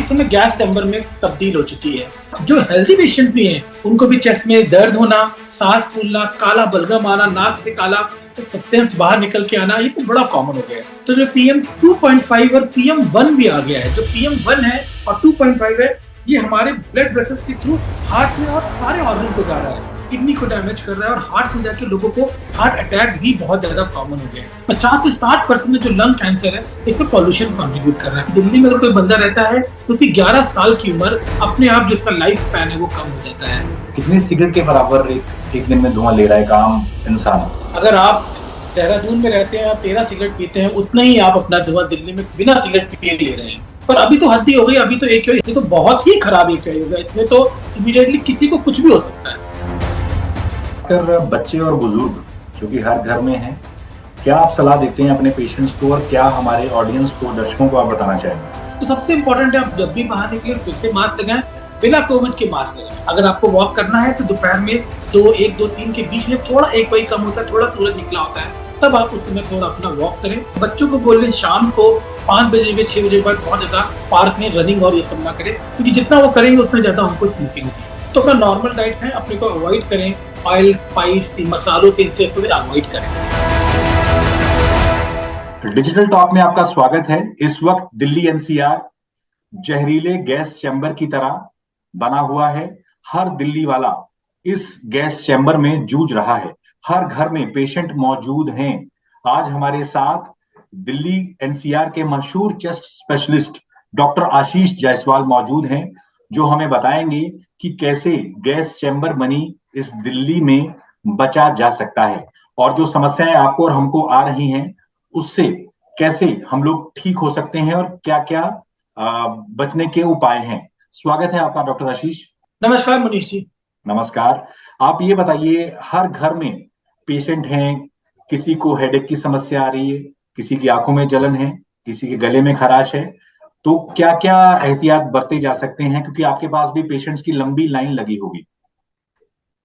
समय gas chamber में तब्दील हो चुकी है। जो हेल्दी पेशेंट भी हैं उनको भी चेस्ट में दर्द होना, सांस फूलना, काला बलगम आना, नाक से काला सब्सटेंस बाहर निकल के आना, ये तो बड़ा कॉमन हो गया है। तो जो PM 2.5 और PM 1 भी आ गया है, जो PM 1 है और 2.5 है, ये हमारे ब्लड वेसल्स के थ्रू हार्ट में और सारे ऑर्गन को जा रहा है, किडनी को डैमेज कर रहा है और हार्ट में जाके लोगों को हार्ट अटैक भी बहुत ज्यादा कॉमन हो गया है। 50 से 60% में जो लंग कैंसर है इसमें पॉल्यूशन कंट्रीब्यूट कर रहा है। दिल्ली में अगर कोई बंदा रहता है तो उसकी 11 साल की उम्र अपने आप जो उसका लाइफ स्पैन है वो कम हो जाता है। कितने सिगरेट के बराबर एक दिन में धुआं ले रहा है एक आम इंसान? अगर आप देहरादून में रहते हैं, आप 13 सिगरेट पीते हैं, उतना ही आप अपना धुआं दिल्ली में बिना सिगरेट पिए ले रहे हैं। पर अभी तो हद ही हो गई, अभी तो ये तो बहुत ही खराब AQI हो गया। इसमें तो इमीडिएटली किसी को कुछ भी हो सकता है। अगर बच्चे और बुजुर्ग जो कि हर घर में हैं, क्या आप सलाह देते हैं अपने पेशेंट्स को और क्या हमारे ऑडियंस को, दर्शकों को आप बताना चाहेंगे? तो सबसे इम्पोर्टेंट है, आप जब भी बाहर निकले फिर से मास्क लगाएं, बिना कोविड के मास्क लगाएं। अगर आपको वॉक करना है तो दोपहर में 1, 2, 3 के बीच में थोड़ा AQI कम होता है, थोड़ा सूरज निकला होता है, तब आप उस समय थोड़ा अपना वॉक करें। बच्चों को बोलें शाम को 5 बजे में 6 बजे बाद बहुत ज्यादा पार्क में रनिंग और ये सब ना करें, क्योंकि जितना वो करेंगे उतना ज्यादा उनको स्मोकिंग होगी। तो अपना नॉर्मल डाइट है, अपने को अवॉइड करें, ऑयल, स्पाइस, मसालों से इनसे थोड़े अवॉइड करें। डिजिटल टॉक में आपका स्वागत है। इस वक्त दिल्ली NCR जहरीले गैस चैम्बर की तरह बना हुआ है। हर दिल्ली वाला इस गैस चैम्बर में जूझ रहा है। हर घर में पेशेंट मौजूद हैं। आज हमारे साथ दिल्ली NCR के मशहूर चेस्ट स्पेशलिस्ट डॉक्टर आशीष जायसवाल मौजूद हैं, जो हमें बताएंगे कि कैसे गैस चैम्बर बनी इस दिल्ली में बचा जा सकता है और जो समस्याएं आपको और हमको आ रही हैं उससे कैसे हम लोग ठीक हो सकते हैं और क्या क्या बचने के उपाय हैं। स्वागत है आपका डॉक्टर आशीष। नमस्कार मनीष जी। नमस्कार। आप ये बताइए, हर घर में पेशेंट हैं, किसी को हेडेक की समस्या आ रही है, किसी की आंखों में जलन है, किसी के गले में खराश है, तो क्या क्या एहतियात बरते जा सकते हैं, क्योंकि आपके पास भी पेशेंट्स की लंबी लाइन लगी होगी,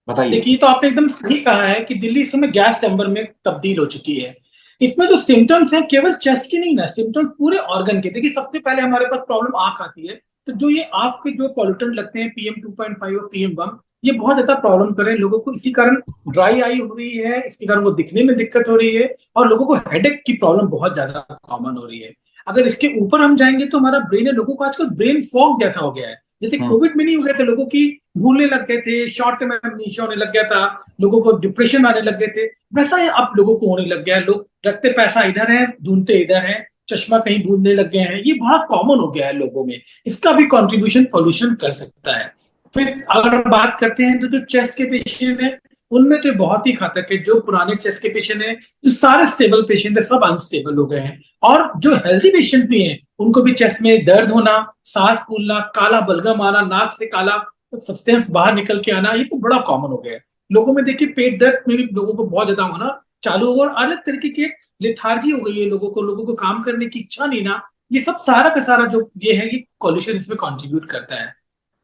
बताइए। देखिए, तो आपने एकदम सही कहा है कि दिल्ली इस समय गैस चैम्बर में तब्दील हो चुकी है। इसमें जो सिम्टम्स हैं केवल चेस्ट के नहीं ना, सिम्टम्स पूरे ऑर्गन के। देखिए, सबसे पहले हमारे पास प्रॉब्लम आंख आती है, तो जो ये आंख पे जो पॉल्यूटेंट लगते हैं PM 2.5 और PM 1, ये बहुत ज्यादा प्रॉब्लम कर रहे हैं लोगों को। इसी कारण ड्राई आई हो रही है, इसके कारण वो दिखने में दिक्कत हो रही है और लोगों को हेडेक की प्रॉब्लम बहुत ज्यादा कॉमन हो रही है। अगर इसके ऊपर हम जाएंगे तो हमारा ब्रेन है, लोगों को आजकल ब्रेन फॉग जैसा हो गया है। जैसे कोविड में नहीं हो गया था, लोगों की भूलने लग गए थे, शॉर्ट टर्म एमनीशिया होने लग गया था, लोगों को डिप्रेशन आने लग गए थे, वैसा ही अब लोगों को होने लग गया है। लोग रखते पैसा इधर है, ढूंढते इधर है, चश्मा कहीं भूलने लग गए हैं। ये बड़ा कॉमन हो गया है लोगों में। इसका भी कंट्रीब्यूशन पॉल्यूशन कर सकता है। फिर अगर बात करते हैं तो जो चेस्ट के पेशेंट है उनमें तो बहुत ही घातक है। जो पुराने चेस्ट के पेशेंट है, जो सारे स्टेबल पेशेंट है, सब अनस्टेबल हो गए हैं। और जो हेल्दी पेशेंट भी हैं उनको भी चेस्ट में दर्द होना, सांस फूलना, काला बलगम आना, नाक से काला सब्सटेंस बाहर निकल के आना, ये तो बड़ा कॉमन हो गया है लोगों में। देखिए, पेट दर्द में भी लोगों को बहुत ज्यादा होना चालू हो गया और अलग तरीके की लेथार्जी हो गई है लोगों को काम करने की इच्छा नहीं ना। ये सब सारा का सारा जो ये है कि पॉल्यूशन इसमें कंट्रीब्यूट करता है।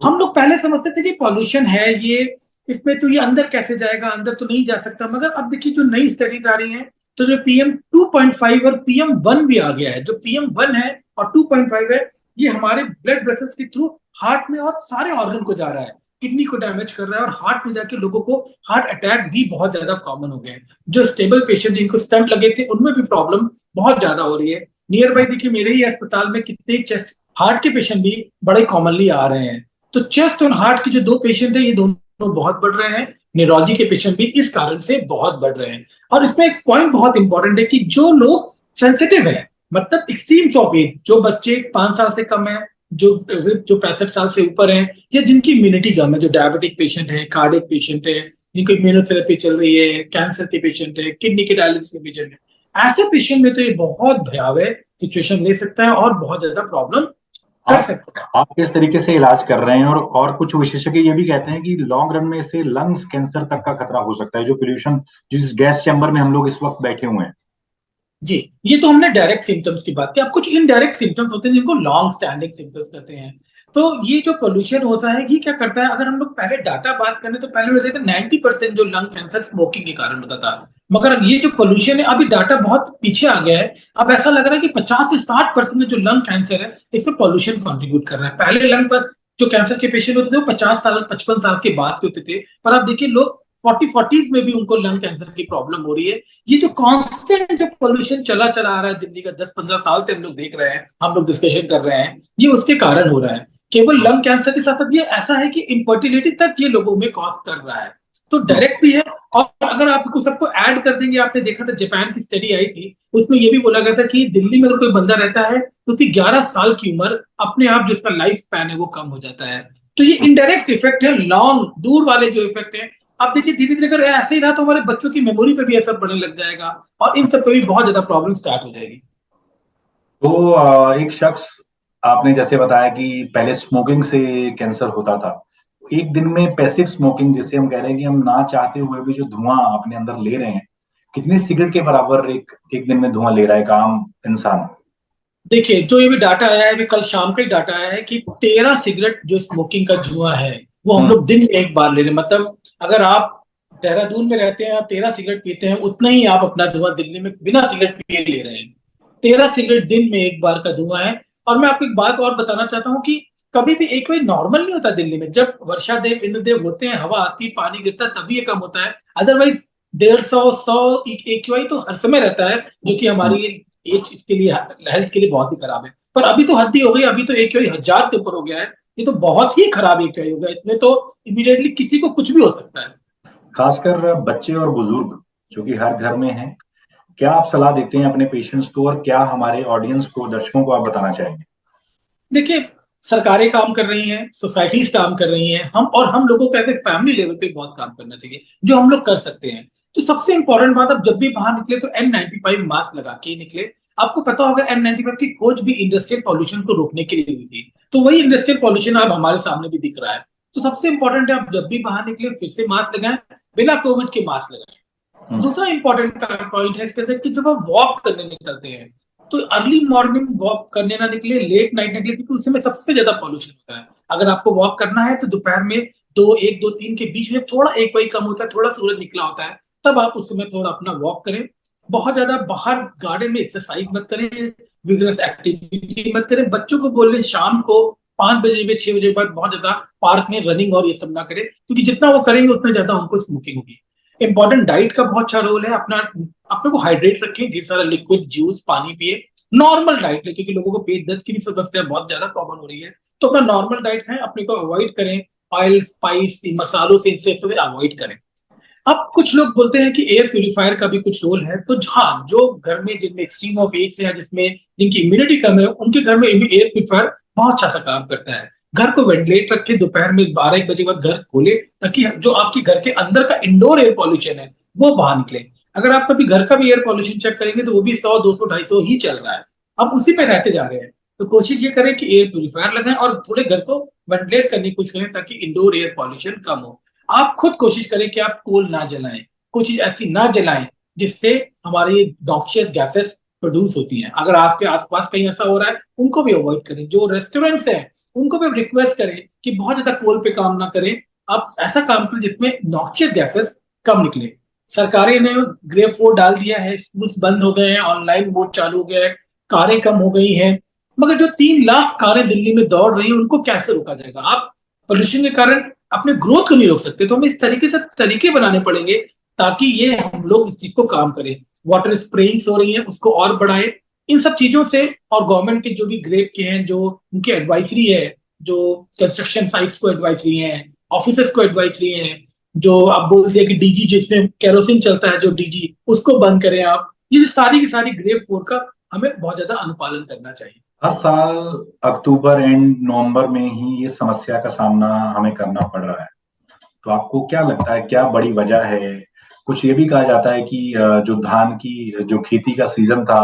हम लोग पहले समझते थे कि पॉल्यूशन है ये, इसमें तो ये अंदर कैसे जाएगा, अंदर तो नहीं जा सकता। मगर अब देखिए, जो नई स्टडीज आ रही हैं तो जो PM 2.5 और PM 1 भी आ गया है। जो PM 1 है और 2.5 है, ये हमारे ब्लड वेसल्स के थ्रू हार्ट में और सारे ऑर्गन को जा रहा है, किडनी को डैमेज कर रहा है और हार्ट में जाके लोगों को हार्ट अटैक भी बहुत ज्यादा कॉमन हो गए हैं। जो स्टेबल पेशेंट जिनको स्टंट लगे थे उनमें भी प्रॉब्लम बहुत ज्यादा हो रही है। नियर बाई देखिए, मेरे ही अस्पताल में कितने चेस्ट हार्ट के पेशेंट भी बड़े कॉमनली आ रहे हैं। तो चेस्ट और हार्ट के जो 2 पेशेंट है, ये दोनों बहुत बढ़ रहे हैं। न्यूरोलॉजी के पेशेंट भी इस कारण से बहुत बढ़ रहे हैं। और इसमें एक पॉइंट बहुत इंपॉर्टेंट है कि जो लोग सेंसिटिव है, मतलब एक्सट्रीम्स ऑफ एज, जो बच्चे 5 साल से कम है, जो 65 साल से ऊपर है, या जिनकी इम्यूनिटी कम है, जो डायबिटिक पेशेंट है, कार्डियक पेशेंट है, जिनको इम्यूनोथेरेपी चल रही है, कैंसर के पेशेंट है, किडनी के डायलिसिस के पेशेंट है, ऐसे पेशेंट में तो ये बहुत भयावह सिचुएशन ले सकता है और बहुत ज्यादा प्रॉब्लम कर सकता है। आप किस तरीके से इलाज कर रहे हैं और कुछ विशेषज्ञ ये भी कहते हैं कि लॉन्ग रन में इससे लंग्स कैंसर तक का खतरा हो सकता है, जो पोल्यूशन, जिस गैस चैम्बर में हम लोग इस वक्त बैठे हुए हैं। जी, ये तो हमने डायरेक्ट सिम्टम्स की बात की। अब कुछ इनडायरेक्ट सिम्टम्स होते हैं जिनको लॉन्ग स्टैंडिंग सिम्टम्स कहते हैं। तो ये जो पोल्यूशन होता है, ये क्या करता है, अगर हम लोग पहले डाटा बात करें तो पहले होता था 90% जो लंग कैंसर स्मोकिंग के कारण होता था। मगर ये जो पोल्यूशन है, अभी डाटा बहुत पीछे आ गया है। अब ऐसा लग रहा है कि 50 से 60% जो लंग कैंसर है इसमें पोल्यूशन कंट्रीब्यूट कर रहा है। पहले लंग पर जो कैंसर के पेशेंट होते थे वो 50 साल 55 साल के बाद के होते थे, पर अब देखिए लोग 40 40s में भी उनको लंग कैंसर की प्रॉब्लम हो रही है। ये जो कांस्टेंट जो पोल्यूशन चला चला आ रहा है दिल्ली का 10 15 साल से हम लोग देख रहे हैं, हम लोग डिस्कशन कर रहे हैं, ये उसके कारण हो रहा है। केवल लंग कैंसर के साथ साथ ये ऐसा है कि इनफर्टिलिटी तक ये लोगों में कॉज कर रहा है। तो डायरेक्ट भी है। और अगर आपको सबको ऐड कर देंगे, आपने देखा था जापान की स्टडी आई थी, उसमें यह भी बोला गया था कि दिल्ली में अगर कोई बंदा रहता है तो उसकी 11 साल की उम्र अपने आप जो उसका लाइफ स्पैन है वो कम हो जाता है। तो ये इनडायरेक्ट इफेक्ट है, लॉन्ग दूर वाले जो इफेक्ट है। आप देखिए धीरे धीरे अगर ऐसे ही रहा तो हमारे बच्चों की मेमोरी पे भी असर पड़ने लग जाएगा और इन सब पे भी बहुत ज्यादा प्रॉब्लम स्टार्ट हो जाएगी। तो एक शख्स, आपने जैसे बताया कि पहले स्मोकिंग से कैंसर होता था, एक दिन में पैसिव स्मोकिंग जिसे हम कह रहे हैं कि हम ना चाहते हुए भी जो धुआं अपने अंदर ले रहे हैं, कितनी सिगरेट के बराबर एक एक दिन में धुआं ले रहा है एक आम इंसान। देखिए जो ये भी डाटा आया है, अभी कल शाम का ही डाटा आया है कि 13 सिगरेट जो स्मोकिंग का धुआं है वो हम हम्म। लोग दिन में एक बार ले रहे हैं। मतलब अगर आप देहरादून में रहते हैं, आप 13 सिगरेट पीते हैं, उतना ही आप अपना धुआं दिल्ली में बिना सिगरेट पिए ले रहे हैं। 13 सिगरेट दिन में एक बार का धुआं है। और मैं आपको एक बात और बताना चाहता हूँ कि कभी भी एक कोई नॉर्मल नहीं होता दिल्ली में। जब वर्षा देव इंद्रदेव होते हैं, हवा आती पानी गिरता है, तभी ये कम होता है। अदरवाइज 150 100 AQI तो हर समय रहता है, जो कि हमारी एज इसके लिए हेल्थ के लिए बहुत ही खराब है। पर अभी तो हद ही हो गई, अभी तो AQI 1000 से ऊपर हो गया है। ये तो बहुत ही खराब AQI हो गया, इसमें तो इमीडिएटली किसी को कुछ भी हो सकता है। खासकर बच्चे और बुजुर्ग जो कि हर घर में हैं, क्या आप सलाह देते हैं अपने पेशेंट्स को, और क्या हमारे ऑडियंस को, दर्शकों को आप बताना चाहेंगे। देखिए सरकारें काम कर रही हैं, सोसाइटीज काम कर रही हैं, हम लोगों को ऐसे फैमिली लेवल पे बहुत काम करना चाहिए जो हम लोग कर सकते हैं। तो सबसे इंपॉर्टेंट बात, अब जब भी बाहर निकले तो N95 मास्क लगा के ही निकले। आपको पता होगा N95 की खोज भी इंडस्ट्रियल पॉल्यूशन को रोकने के लिए हुई थी, तो वही इंडस्ट्रियल पॉल्यूशन अब हमारे सामने भी दिख रहा है। तो सबसे इंपॉर्टेंट है आप जब भी बाहर निकले फिर से मास्क लगाएं, बिना कोविड के मास्क लगाएं। हम्म। दूसरा इंपॉर्टेंट पॉइंट है इसके अंदर कि जब आप वॉक करने निकलते हैं तो अर्ली मॉर्निंग वॉक करने ना निकले, लेट नाइट निकले, क्योंकि उसमें सबसे ज्यादा पॉल्यूशन होता है। अगर आपको वॉक करना है तो दोपहर में 1 2 3 के बीच में थोड़ा एक वही कम होता है, थोड़ा सूरज निकला होता है, तब आप उस समय थोड़ा अपना वॉक करें। बहुत ज्यादा बाहर गार्डन में एक्सरसाइज मत करें, विगरस एक्टिविटी मत करें। बच्चों को बोल रहे शाम को 5 बजे में 6 बजे के बाद बहुत ज्यादा पार्क में रनिंग और ये सब ना करें, क्योंकि जितना वो करेंगे उतना ज्यादा उनको स्मोकिंग होगी। इंपॉर्टेंट डाइट का बहुत अच्छा रोल है। अपना अपने को हाइड्रेट रखें, ढेर सारा लिक्विड जूस पानी पिए, नॉर्मल डाइट लें, क्योंकि लोगों को पेट दर्द की भी समस्या बहुत ज्यादा कॉमन हो रही है। तो अपना नॉर्मल डाइट खाएं, अपने को अवॉइड करें, ऑयल स्पाइस मसालों से इनसे अवॉइड करें। अब कुछ लोग बोलते हैं कि एयर प्यूरिफायर का भी कुछ रोल है। तो हाँ, जो घर में जिनमें एक्सट्रीम ऑफ एज है, जिसमें जिनकी इम्यूनिटी कम है, उनके घर में एयर प्यूरिफायर बहुत अच्छा सा काम करता है। घर को वेंटिलेट रखे, दोपहर में 12 1 बजे के बाद घर खोले, ताकि जो आपके घर के अंदर का इंडोर एयर पॉल्यूशन है वो बाहर निकले। अगर आप कभी घर का भी एयर पॉल्यूशन चेक करेंगे तो वो भी 100 200 250 ही चल रहा है। अब उसी पे रहते जा रहे हैं। तो कोशिश ये करें कि एयर प्यूरिफायर लगाएं और थोड़े घर को वेंटिलेट करने की कोशिश करें, ताकि इंडोर एयर पॉल्यूशन कम हो। आप खुद कोशिश करें कि आप कोल ना जलाएं, कुछ चीज ऐसी ना जलाएं जिससे हमारी नॉक्शियस गैसेस प्रोड्यूस होती हैं। अगर आपके आसपास कहीं ऐसा हो रहा है उनको भी अवॉइड करें। जो रेस्टोरेंट्स हैं उनको भी रिक्वेस्ट करें कि बहुत ज्यादा कोल पे काम ना करें, आप ऐसा काम करें जिसमें नॉक्शियस गैसेस कम निकले। सरकारें ने ग्रे 4 डाल दिया है, स्कूल्स बंद हो गए हैं, ऑनलाइन बोर्ड चालू हो गया है, कारें कम हो गई हैं। मगर जो 3 लाख कारें दिल्ली में दौड़ रही हैं उनको कैसे रोका जाएगा? आप पोल्यूशन के कारण अपने ग्रोथ को नहीं रोक सकते, तो हमें इस तरीके से तरीके बनाने पड़ेंगे ताकि ये हम लोग इस चीज को काम करें। वाटर स्प्रेइंग्स हो रही है उसको और बढ़ाए, इन सब चीजों से। और गवर्नमेंट के जो भी ग्रेड के हैं, जो उनकी एडवाइजरी है, जो कंस्ट्रक्शन साइट्स को एडवाइजरी है, ऑफिसर्स को एडवाइजरी है, जो आप बोलते हैं कि डीजी जिसमें केरोसिन चलता है, जो डीजी उसको बंद करें आप। ये जो सारी की सारी ग्रेड 4 का हमें बहुत ज्यादा अनुपालन करना चाहिए। हर साल अक्टूबर एंड नवंबर में ही ये समस्या का सामना हमें करना पड़ रहा है। तो आपको क्या लगता है, क्या बड़ी वजह है। कुछ ये भी कहा जाता है कि जो धान की जो खेती का सीजन था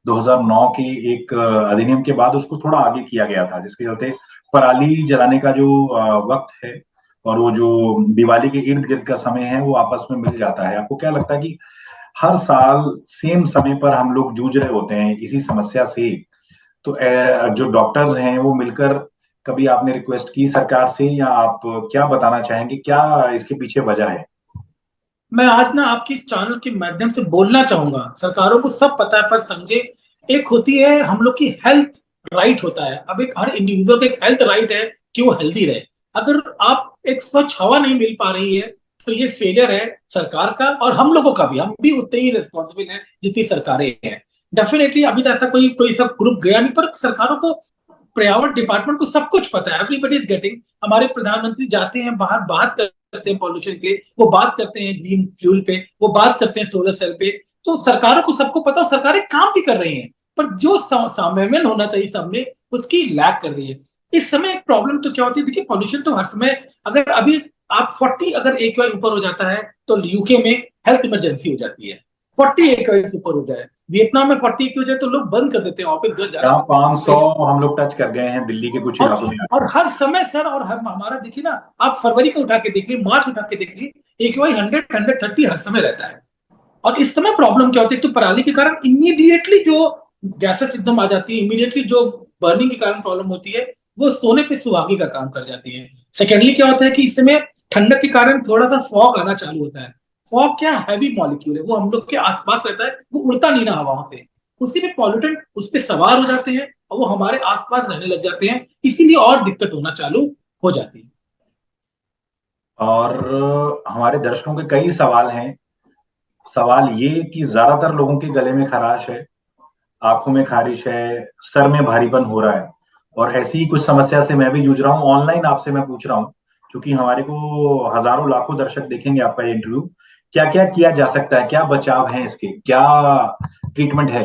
2009 के एक अधिनियम के बाद उसको थोड़ा आगे किया गया था, जिसके चलते पराली जलाने का जो वक्त है और वो जो दिवाली के इर्द गिर्द का समय है वो आपस में मिल जाता है। आपको क्या लगता है कि हर साल सेम समय पर हम लोग जूझ रहे होते हैं इसी समस्या से। तो जो डॉक्टर्स हैं वो मिलकर, कभी आपने रिक्वेस्ट की सरकार से, या आप क्या बताना चाहेंगे, क्या इसके पीछे वजह है। मैं आज ना आपकी इस चैनल के माध्यम से बोलना चाहूंगा, सरकारों को सब पता है पर समझे। एक होती है हम लोग की हेल्थ राइट होता है, अब एक हर इंडिविजुअल का एक हेल्थ राइट है कि वो हेल्दी रहे। अगर आप एक स्वच्छ हवा नहीं मिल पा रही है तो ये फेलियर है सरकार का, और हम लोगों का भी, हम भी उतने ही रिस्पॉन्सिबल हैं जितनी सरकारें हैं। डेफिनेटली अभी तो ऐसा कोई कोई सब ग्रुप गया नहीं, पर सरकारों को, पर्यावरण डिपार्टमेंट को सब कुछ पता है, एवरीबडी इज गेटिंग। हमारे प्रधानमंत्री जाते हैं बाहर, बात करते हैं पॉल्यूशन के, वो बात करते हैं ग्रीन फ्यूल पे, वो बात करते हैं सोलर सेल पे। तो सरकारों को सबको पता, और सरकारें काम भी कर रही हैं, पर जो सामयन होना चाहिए सब में, उसकी लैक कर रही है। इस समय एक प्रॉब्लम तो क्या होती है, देखिए पॉल्यूशन तो हर समय, अगर अभी आप 40 अगर AQI ऊपर हो जाता है तो यूके में हेल्थ इमरजेंसी हो जाती है। 40 AQI से ऊपर हो जाए, वियतनाम में 40 AQI हो जाए तो लोग बंद कर देते हैं, ऑफिस घर जाना यहाँ बंद कर 500 देते हैं। हम लोग टच कर गए हैं दिल्ली के कुछ और इलाकों में। और हर समय सर, और हर हमारा देखिए ना, आप फरवरी का उठा के देख लीजिए, मार्च उठा के देख लीजिए, AQI 100 130 हर समय रहता है। और इस समय प्रॉब्लम क्या होती है, तो पराली के कारण इमीडिएटली जो गैसेस एकदम आ जाती है, इमीडिएटली जो बर्निंग के कारण प्रॉब्लम होती है, वो सोने पे सुहागे का काम कर जाती है। सेकेंडली क्या होता है कि इस समय ठंडक के कारण थोड़ा सा फॉग आना चालू होता है। फॉग क्या हैवी मॉलिक्यूल है, वो हम लोग के आसपास रहता है, वो उड़ता नहीं ना हवाओं से, उसी में पॉल्यूटेंट उस पर सवार हो जाते हैं और वो हमारे आसपास रहने लग जाते हैं, इसीलिए और दिक्कत होना चालू हो जाती है। और हमारे दर्शकों के कई सवाल हैं। सवाल ये कि ज्यादातर लोगों के गले में खराश है, आंखों में खारिश है, सर में भारीपन हो रहा है, और ऐसी ही कुछ समस्या से मैं भी जूझ रहा हूँ। ऑनलाइन आपसे मैं पूछ रहा हूँ, क्योंकि हमारे को हजारों लाखों दर्शक देखेंगे आपका इंटरव्यू। क्या क्या किया जा सकता है, क्या बचाव है इसके, क्या ट्रीटमेंट है?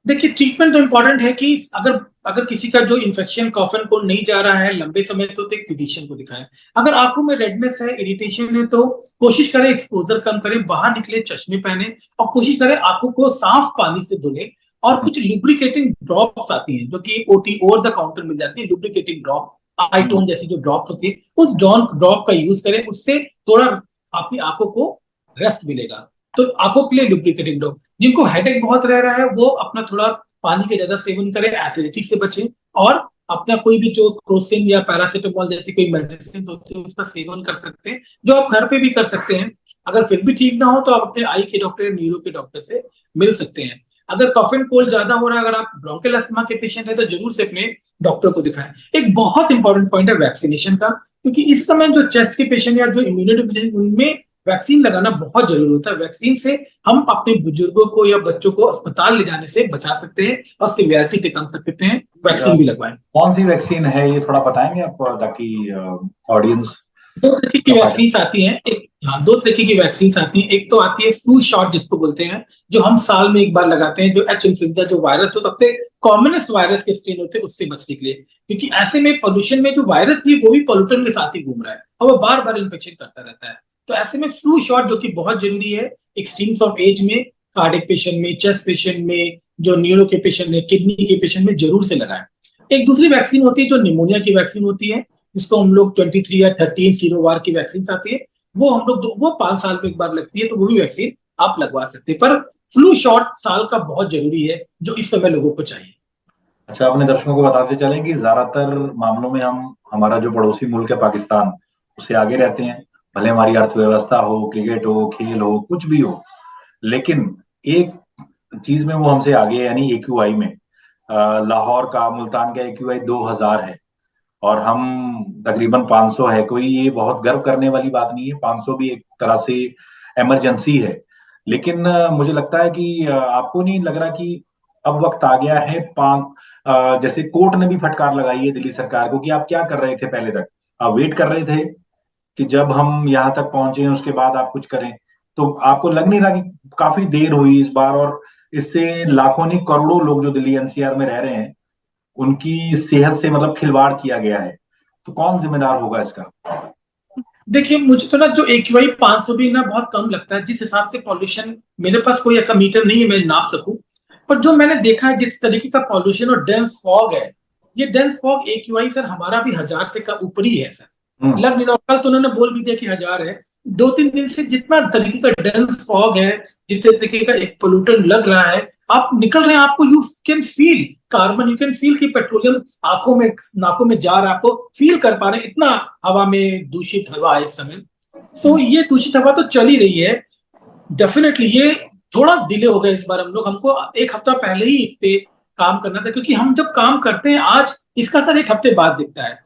देखिए ट्रीटमेंट तो इम्पोर्टेंट है कि अगर अगर किसी का जो इन्फेक्शन कॉफन को नहीं जा रहा है लंबे समय तो एक फिजिशियन को दिखाएं। अगर आंखों में रेडनेस है, इरिटेशन है, तो कोशिश करें एक्सपोजर कम करें, बाहर निकले चश्मे पहने, और कोशिश करें आंखों को साफ पानी से धुले। और कुछ लुब्रिकेटिंग ड्रॉप्स आती हैं जो कि ओटी ओवर द काउंटर मिल जाती है, लुब्रिकेटिंग ड्रॉप, आईटोन जैसी जो ड्रॉप होती है, उस ड्रॉप का यूज करें, उससे थोड़ा अपनी आंखों को रेस्ट मिलेगा। तो आंखों के लिए लुब्रिकेटिंग ड्रॉप। जिनको हेडेक बहुत रह रहा है वो अपना थोड़ा पानी का ज्यादा सेवन करें, एसिडिटी से बचें, और अपना कोई भी जो क्रोसिन या पैरासिटामोल जैसी कोई मेडिसिन होती है उसका सेवन कर सकते हैं, जो आप घर पे भी कर सकते हैं। अगर फिर भी ठीक ना हो तो आप अपने आई के डॉक्टर, न्यूरो के डॉक्टर से मिल सकते हैं। अगर कफ एंड कोल्ड ज्यादा हो रहा है, अगर आप ब्रोंकियल अस्थमा के पेशेंट है तो जरूर से अपने डॉक्टर को दिखाएं। एक बहुत इंपॉर्टेंट पॉइंट है वैक्सीनेशन का, क्योंकि इस समय जो चेस्ट के पेशेंट या जो इम्यूनिटी पेशेंट, उनमें वैक्सीन लगाना बहुत जरूरी होता है। वैक्सीन से हम अपने बुजुर्गों को या बच्चों को अस्पताल ले जाने से बचा सकते हैं और सिवियरिटी से कम सकते हैं। वैक्सीन भी लगवाएं। कौन सी वैक्सीन है ये थोड़ा बताएंगे आप, ताकि ऑडियंस दो तरीके की का फायदा। वैक्सीन आती हैं, एक, हाँ, दो तरीके की वैक्सीन आती हैं। एक तो आती है फ्लू शॉट जिसको बोलते हैं, जो हम साल में एक बार लगाते हैं, जो एच इन्फ्लुएंजा जो वायरस, तो सबसे कॉमनेस्ट वायरस के स्ट्रेन होते हैं, उससे बचने के लिए। क्योंकि ऐसे में पोल्यूशन में जो वायरस भी, वो भी पोल्यूटन के साथ ही घूम रहा है और वो बार बार इन्फेक्शन करता रहता है। तो ऐसे में फ्लू शॉट जो कि बहुत जरूरी है एक्सट्रीम्स ऑफ एज में, कार्डिक पेशेंट में, चेस्ट पेशेंट में, जो न्यूरो के पेशेंट में, किडनी के पेशेंट में जरूर से लगाएं। एक दूसरी वैक्सीन होती है जो निमोनिया की वैक्सीन होती है, जिसको हम लोग 23 या 13 सीरोवार की वैक्सीन आती है, वो हम लोग वो 5 साल में एक बार लगती है, तो वो भी वैक्सीन आप लगवा सकते हैं। पर फ्लू शॉट साल का बहुत जरूरी है, जो इस समय लोगों को चाहिए। अच्छा, अपने दर्शकों को बताते चलें कि ज्यादातर मामलों में हम, हमारा जो पड़ोसी मुल्क है पाकिस्तान, उससे आगे रहते हैं। भले हमारी अर्थव्यवस्था हो, क्रिकेट हो, खेल हो, कुछ भी हो, लेकिन एक चीज में वो हमसे आगे है, यानी AQI में। लाहौर का, मुल्तान का AQI 2000 है और हम तकरीबन 500 है। कोई ये बहुत गर्व करने वाली बात नहीं है, 500 भी एक तरह से इमरजेंसी है। लेकिन मुझे लगता है कि आपको नहीं लग रहा कि अब वक्त आ गया है, जैसे कोर्ट ने भी फटकार लगाई है दिल्ली सरकार को कि आप क्या कर रहे थे पहले तक? आप वेट कर रहे थे कि जब हम यहाँ तक पहुंचे उसके बाद आप कुछ करें। तो आपको लग नहीं रहा कि काफी देर हुई इस बार, और इससे लाखों नहीं करोड़ों लोग जो दिल्ली NCR में रह रहे हैं, उनकी सेहत से मतलब खिलवाड़ किया गया है? तो कौन जिम्मेदार होगा इसका? देखिए मुझे तो ना जो AQI 500 भी ना बहुत कम लगता है, जिस हिसाब से पॉल्यूशन, मेरे पास कोई ऐसा मीटर नहीं है मैं नाप सकूं, पर जो मैंने देखा है जिस तरीके का पॉल्यूशन और डेंस फॉग है, ये डेंस फॉग AQI सर हमारा भी 1000 से का ऊपर ही है सर। लग नहीं रहा, कल तो उन्होंने बोल भी दिया कि 1000 है। 2-3 दिन से जितना तरीके का डेंस फॉग है, जितने तरीके का एक पोल्यूटन लग रहा है, आप निकल रहे हैं, आपको you can feel carbon, you can feel कि पेट्रोलियम आंखों में नाकों में जा रहा है, आपको फील कर पा रहे हैं, इतना हवा में दूषित हवा है इस समय। सो ये दूषित हवा तो चल ही रही है। डेफिनेटली ये थोड़ा डिले हो गया इस बार। हम लोग, हमको एक हफ्ता पहले ही इस पे काम करना था, क्योंकि हम जब काम करते हैं आज, इसका सर एक हफ्ते बाद दिखता है।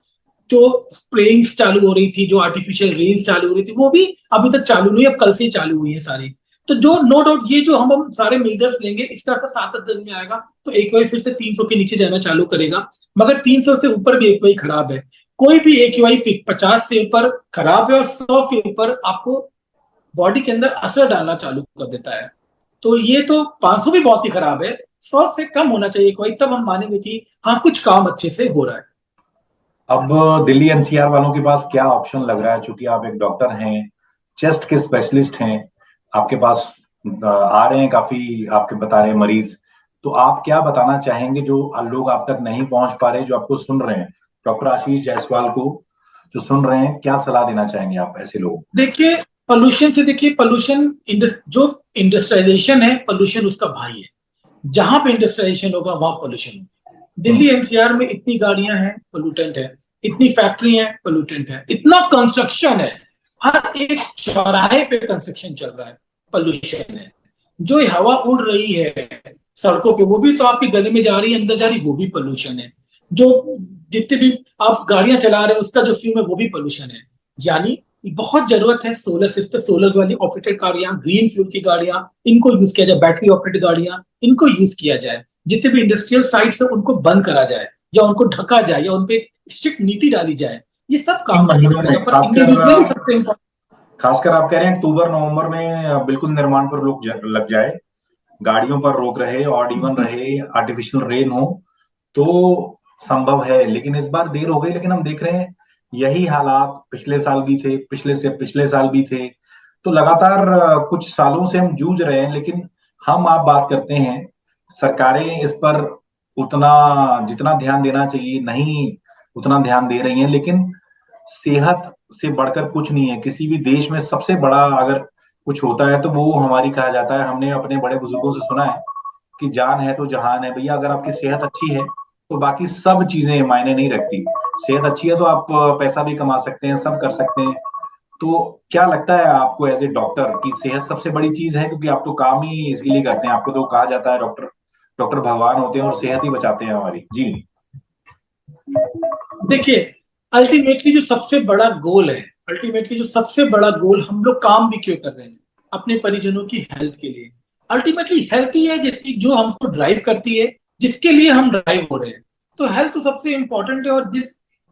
जो स्प्रेइंग्स चालू हो रही थी, जो आर्टिफिशियल रेन्स चालू हो रही थी, वो भी अभी तक चालू नहीं, अब कल से ही चालू हुई है सारी। तो जो नो डाउट ये जो हम सारे मेजर्स लेंगे, इसका असर 7 दिन में आएगा, तो एक्यूआई फिर से 300 के नीचे जाना चालू करेगा। मगर 300 से ऊपर भी एक्यूआई खराब है। कोई भी एक्यूआई 50 से ऊपर खराब है, और 100 के ऊपर आपको बॉडी के अंदर असर डालना चालू कर देता है। तो ये तो 500 भी बहुत ही खराब है। 100 से कम होना चाहिए कोई, तब हम मानेंगे कि हाँ कुछ काम अच्छे से हो रहा है। अब दिल्ली एनसीआर वालों के पास क्या ऑप्शन लग रहा है, चूंकि आप एक डॉक्टर हैं, चेस्ट के स्पेशलिस्ट हैं, आपके पास आ रहे हैं काफी आपके बता रहे हैं मरीज, तो आप क्या बताना चाहेंगे जो लोग आप तक नहीं पहुंच पा रहे, जो आपको सुन रहे हैं, डॉक्टर आशीष जायसवाल को जो सुन रहे हैं, क्या सलाह देना चाहेंगे आप ऐसे लोगों को? देखिए, पोल्यूशन से, देखिए पोल्यूशन जो इंडस्ट्रियलाइजेशन है, पोल्यूशन उसका भाई है। जहां पे इंडस्ट्रियलाइजेशन होगा वहां पोल्यूशन होगा। हम्म। दिल्ली एनसीआर में इतनी गाड़ियां हैं, पोल्यूटेंट है। इतनी फैक्ट्री है, पोल्यूटेंट है। इतना कंस्ट्रक्शन है, हर एक चौराहे पे कंस्ट्रक्शन चल रहा है, पोल्यूशन है। जो ये हवा उड़ रही है सड़कों पे, वो भी तो आपके गले में जा रही है, अंदर जा रही है, वो भी पोल्यूशन है। जो जितने भी आप गाड़ियां चला रहे हैं, उसका जो फ्यूम है, वो भी पोल्यूशन है। यानी बहुत जरूरत है सोलर सिस्टम, सोलर वाली ऑपरेटेड गाड़ियां, ग्रीन फ्यूल की गाड़ियां, इनको यूज किया जाए। बैटरी ऑपरेटेड गाड़ियां, इनको यूज किया जाए। जितने भी इंडस्ट्रियल साइट्स है, उनको बंद करा जाए, या उनको ढका जाए, या उनपे स्ट्रिक्ट नीति डाली जाए। ये सब इन काम करना महीनों पड़ेगा, में पर इंडिविजुअली सबसे इम्पोर्टेंट। खासकर आप कह रहे हैं अक्टूबर नवंबर में बिल्कुल निर्माण पर रोक लग जाए, गाड़ियों पर रोक रहे, ऑड इवन रहे, आर्टिफिशियल रेन हो, तो संभव है। लेकिन इस बार देर हो गई, लेकिन हम देख रहे हैं यही हालात पिछले साल भी थे, पिछले से पिछले साल भी थे। तो लगातार कुछ सालों से हम जूझ रहे हैं, लेकिन हम आप बात करते हैं, सरकारें इस पर उतना जितना ध्यान देना चाहिए नहीं उतना ध्यान दे रही हैं। लेकिन सेहत से बढ़कर कुछ नहीं है किसी भी देश में। सबसे बड़ा अगर कुछ होता है तो वो हमारी कहा जाता है, हमने अपने बड़े बुजुर्गों से सुना है कि जान है तो जहान है। भैया अगर आपकी सेहत अच्छी है तो बाकी सब चीजें मायने नहीं रखती। सेहत अच्छी है तो आप पैसा भी कमा सकते हैं, सब कर सकते हैं। तो क्या लगता है आपको एज ए डॉक्टर कि सेहत सबसे बड़ी चीज है? क्योंकि आप तो काम ही इसलिए करते हैं, आपको तो कहा जाता है डॉक्टर डॉक्टर भगवान होते हैं और सेहत ही बचाते हैं हमारी। जी। देखिए, अल्टीमेटली जो सबसे बड़ा गोल है, अल्टीमेटली जो सबसे बड़ा गोल, हम लोग काम भी क्यों कर रहे हैं? अपने परिजनों की हेल्थ के लिए। अल्टीमेटली हेल्थ ही है जिसकी, जो हमको ड्राइव करती है, जिसके लिए हम ड्राइव हो रहे हैं। तो हेल्थ तो सबसे इंपॉर्टेंट है। और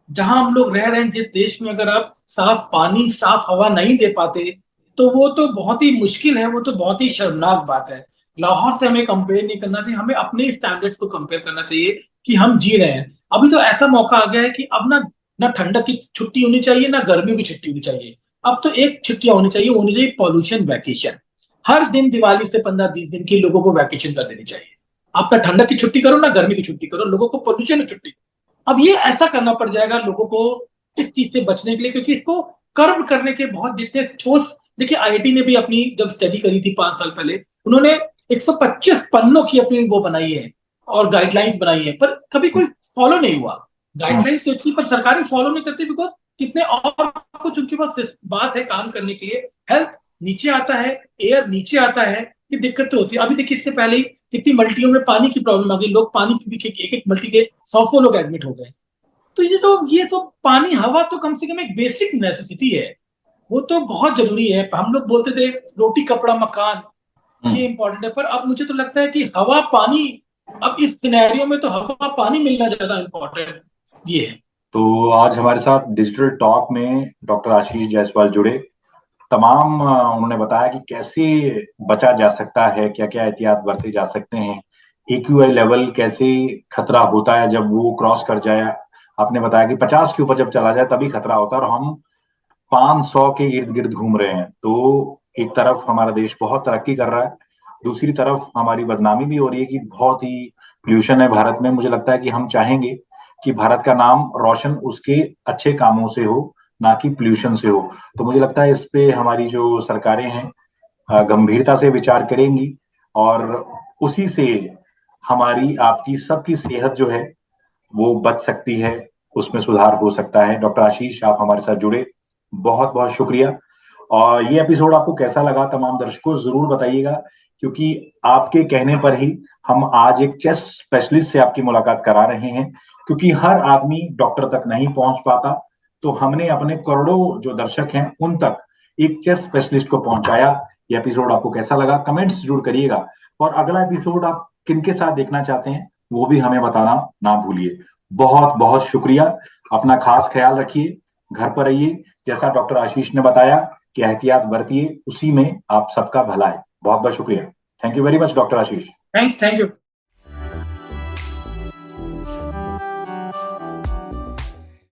जहां हम लोग रह रहे हैं, जिस देश में अगर आप साफ पानी, साफ हवा नहीं दे पाते, तो वो तो बहुत ही मुश्किल है, वो तो बहुत ही शर्मनाक बात है। लाहौर से हमें कंपेयर नहीं करना चाहिए, हमें अपने स्टैंडर्ड्स को कंपेयर करना चाहिए कि हम जी रहे हैं। अभी तो ऐसा मौका आ गया है कि अब ना ना ठंडक की छुट्टी होनी चाहिए, ना गर्मियों की छुट्टी होनी चाहिए। अब तो एक छुट्टियां होनी चाहिए पॉल्यूशन वैकेशन। हर दिन दिवाली से 15-20 दिन की लोगों को वैकेशन कर देनी चाहिए। आप ना ठंडक की छुट्टी करो, ना गर्मी की छुट्टी करो, लोगों को पोल्यूशन की छुट्टी। अब ये ऐसा करना पड़ जाएगा लोगों को इस चीज से बचने के लिए, क्योंकि इसको कर्व करने के बहुत जितने ठोस। देखिए, आईआईटी ने भी अपनी जब स्टडी करी थी 5 साल पहले, उन्होंने 125 पन्नों की अपनी वो बनाई है और गाइडलाइंस बनाई है, पर कभी कोई फॉलो नहीं हुआ। हम्म। गाइडलाइंस तो इतनी, पर सरकारें फॉलो नहीं करती, बिकॉज कितने और कुछ उनके पास बात है काम करने के लिए। हेल्थ नीचे आता है, एयर नीचे आता है, ये दिक्कत तो होती है। अभी देखिए, इससे पहले ही कितनी मल्टियों में पानी की प्रॉब्लम आ गई, लोग पानी पी के एक एक मल्टी के 100 लोग एडमिट हो गए। तो ये सब पानी, हवा तो कम से कम एक बेसिक नेसेसिटी है, वो तो बहुत जरूरी है। हम लोग बोलते थे रोटी कपड़ा मकान, ये हम्म। इंपॉर्टेंट है, पर अब मुझे तो लगता है कि हवा पानी, अब इस सिनेरियो में तो हवा पानी मिलना ज्यादा इंपॉर्टेंट ये है। तो आज हमारे साथ डिजिटल टॉक में डॉक्टर आशीष जायसवाल जुड़े। तमाम उन्होंने बताया कि कैसे बचा जा सकता है, क्या क्या एहतियात बरते जा सकते हैं, एक्यूआई लेवल कैसे खतरा होता है जब वो क्रॉस कर जाए। आपने बताया कि 50 के ऊपर जब चला जाए तभी खतरा होता है, और हम 500 के इर्द गिर्द घूम रहे हैं। तो एक तरफ हमारा देश बहुत तरक्की कर रहा है, दूसरी तरफ हमारी बदनामी भी हो रही है कि बहुत ही पोल्यूशन है भारत में। मुझे लगता है कि हम चाहेंगे कि भारत का नाम रोशन उसके अच्छे कामों से हो, ना कि पोल्यूशन से हो। तो मुझे लगता है इस पे हमारी जो सरकारें हैं गंभीरता से विचार करेंगी, और उसी से हमारी आपकी सबकी सेहत जो है वो बच सकती है, उसमें सुधार हो सकता है। डॉक्टर आशीष, आप हमारे साथ जुड़े, बहुत बहुत शुक्रिया। और ये एपिसोड आपको कैसा लगा तमाम दर्शकों जरूर बताइएगा, क्योंकि आपके कहने पर ही हम आज एक चेस्ट स्पेशलिस्ट से आपकी मुलाकात करा रहे हैं, क्योंकि हर आदमी डॉक्टर तक नहीं पहुंच पाता। तो हमने अपने करोड़ों जो दर्शक हैं उन तक एक चेस्ट स्पेशलिस्ट को पहुंचाया। ये एपिसोड आपको कैसा लगा कमेंट्स जरूर करिएगा, और अगला एपिसोड आप किनके साथ देखना चाहते हैं वो भी हमें बताना ना भूलिए। बहुत बहुत शुक्रिया। अपना खास ख्याल रखिए, घर पर रहिए, जैसा डॉक्टर आशीष ने बताया कि एहतियात बरतिए, उसी में आप सबका भला है। बहुत बहुत शुक्रिया। Thank you very much doctor Ashish. Thank you.